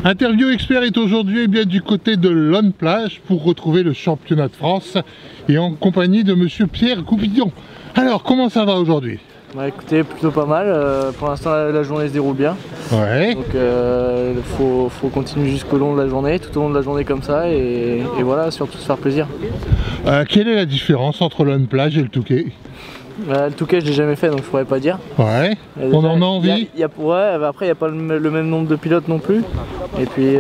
Interview Expert est aujourd'hui bien du côté de Lonne Plage pour retrouver le championnat de France et en compagnie de monsieur Pierre Goupillon. Alors, comment ça va aujourd'hui? Bah écoutez, plutôt pas mal. Pour l'instant, la journée se déroule bien. Ouais. Donc faut continuer jusqu'au long de la journée, tout au long de la journée comme ça, et voilà, surtout se faire plaisir. Quelle est la différence entre Lonne Plage et le Touquet? Le Touquet, je l'ai jamais fait, donc je pourrais pas dire. Ouais. On en a envie. Après, il n'y a pas le même nombre de pilotes non plus. Et puis,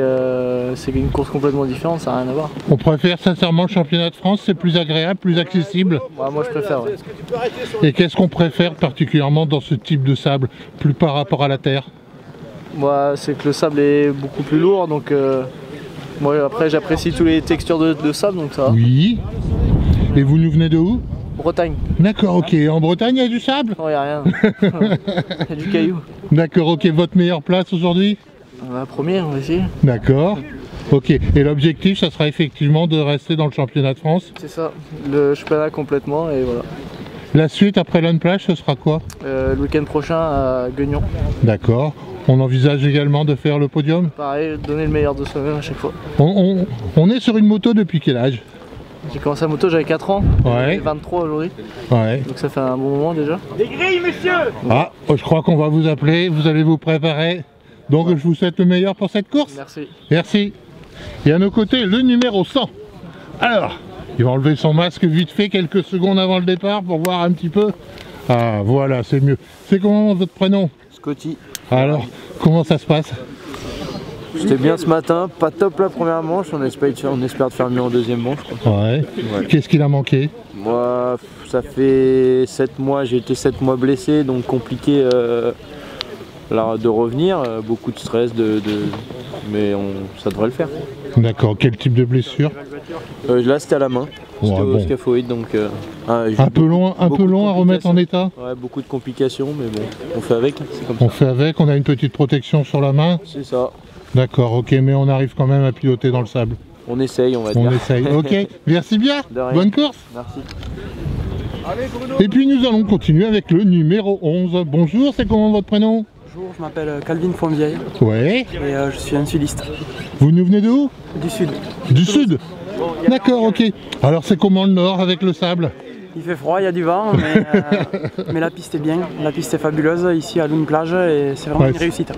c'est une course complètement différente, ça n'a rien à voir. On préfère sincèrement le championnat de France, c'est plus agréable, plus accessible. Ouais, moi, je préfère, ouais. Et qu'est-ce qu'on préfère particulièrement dans ce type de sable, plus par rapport à la terre? Moi, c'est que le sable est beaucoup plus lourd, donc moi, après, j'apprécie toutes les textures de sable, donc ça va. Oui. Et vous nous venez de où? Bretagne. D'accord, ok. En Bretagne, il y a du sable? Non, il n'y a rien. Il y a du caillou. D'accord, ok. Votre meilleure place aujourd'hui? La première, on va essayer. D'accord. Ok. Et l'objectif, ça sera effectivement de rester dans le championnat de France? C'est ça. Le championnat complètement, et voilà. La suite après Lonne Plage, ce sera quoi? Le week-end prochain à Guignon. D'accord. On envisage également de faire le podium? Pareil, donner le meilleur de soi-même à chaque fois. On est sur une moto depuis quel âge? J'ai commencé la moto, j'avais 4 ans, Ouais. j'ai 23 aujourd'hui, Ouais. donc ça fait un bon moment déjà. Des grilles, messieurs! Ah, je crois qu'on va vous appeler, vous allez vous préparer. Donc je vous souhaite le meilleur pour cette course. Merci. Merci. Et à nos côtés, le numéro 100. Alors, il va enlever son masque vite fait quelques secondes avant le départ pour voir un petit peu. Ah, voilà, c'est mieux. C'est comment votre prénom? Scotty. Alors, comment ça se passe? C'était bien ce matin, pas top la première manche, on espère de faire mieux en deuxième manche. Ouais. Qu'est-ce qu'il a manqué? Moi, ça fait 7 mois, j'ai été 7 mois blessé, donc compliqué de revenir, beaucoup de stress, mais ça devrait le faire. D'accord, quel type de blessure? Là c'était à la main, c'était au bon. scaphoïde, donc Un peu long à remettre en état? Ouais, beaucoup de complications, mais bon, on fait avec, c'est comme ça. On fait avec, on a une petite protection sur la main? C'est ça, D'accord, ok, mais on arrive quand même à piloter dans le sable. on essaye, on va dire. On essaye, ok. Merci bien, De rien. bonne course. Merci. Et puis nous allons continuer avec le numéro 11. Bonjour, c'est comment votre prénom? Bonjour, je m'appelle Calvin Fonvieille Ouais. et je suis un sudiste Vous nous venez de où? du sud. Du sud? D'accord, ok. Alors c'est comment le nord avec le sable? Il fait froid, il y a du vent, mais la piste est bien, la piste est fabuleuse ici à Lonne Plage et c'est vraiment Ouais, une réussite.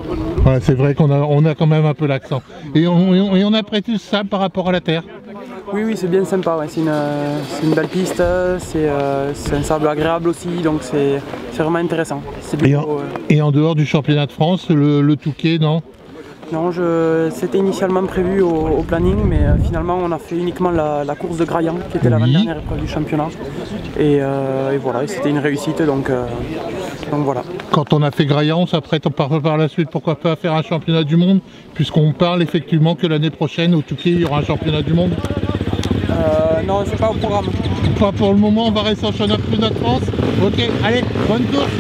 Ouais, c'est vrai qu'on a quand même un peu l'accent. Et on apprécie le sable par rapport à la terre? Oui, c'est bien sympa, ouais. C'est une belle piste, c'est un sable agréable aussi, donc c'est vraiment intéressant. C'est plutôt, Et en dehors du championnat de France, le Touquet, non? Non, c'était initialement prévu au planning, mais finalement on a fait uniquement la course de Graillan, qui était l'avant-dernière épreuve du championnat. Et voilà, et c'était une réussite, donc voilà. Quand on a fait Graillan, on s'apprête par la suite, pourquoi pas faire un championnat du monde, puisqu'on parle effectivement que l'année prochaine au Touquet il y aura un championnat du monde? Non, c'est pas au programme. Pas pour le moment, on va rester en championnat de France. Ok, allez, bonne course.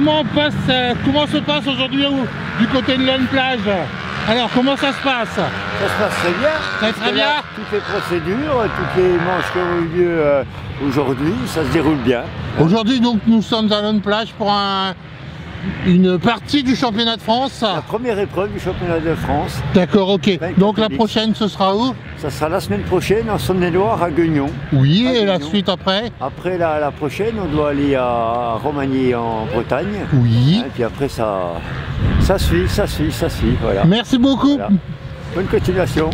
comment se passe aujourd'hui du côté de Lone Plage? Alors, comment ça se passe? Ça se passe très bien. Très bien. Toutes les procédures, toutes les manches qui ont eu lieu aujourd'hui, ça se déroule bien. Aujourd'hui, donc, nous sommes à Lone Plage pour une partie du championnat de France. La première épreuve du championnat de France. D'accord, ok. Donc la Félix. prochaine, ce sera où? Ça sera la semaine prochaine en Saône-et-Loire à Guignon. Oui, À et la Guignon. suite après? Après la prochaine, on doit aller à Romagny en Bretagne. Oui. Et puis après, ça suit, voilà. Merci beaucoup. Voilà. Bonne continuation.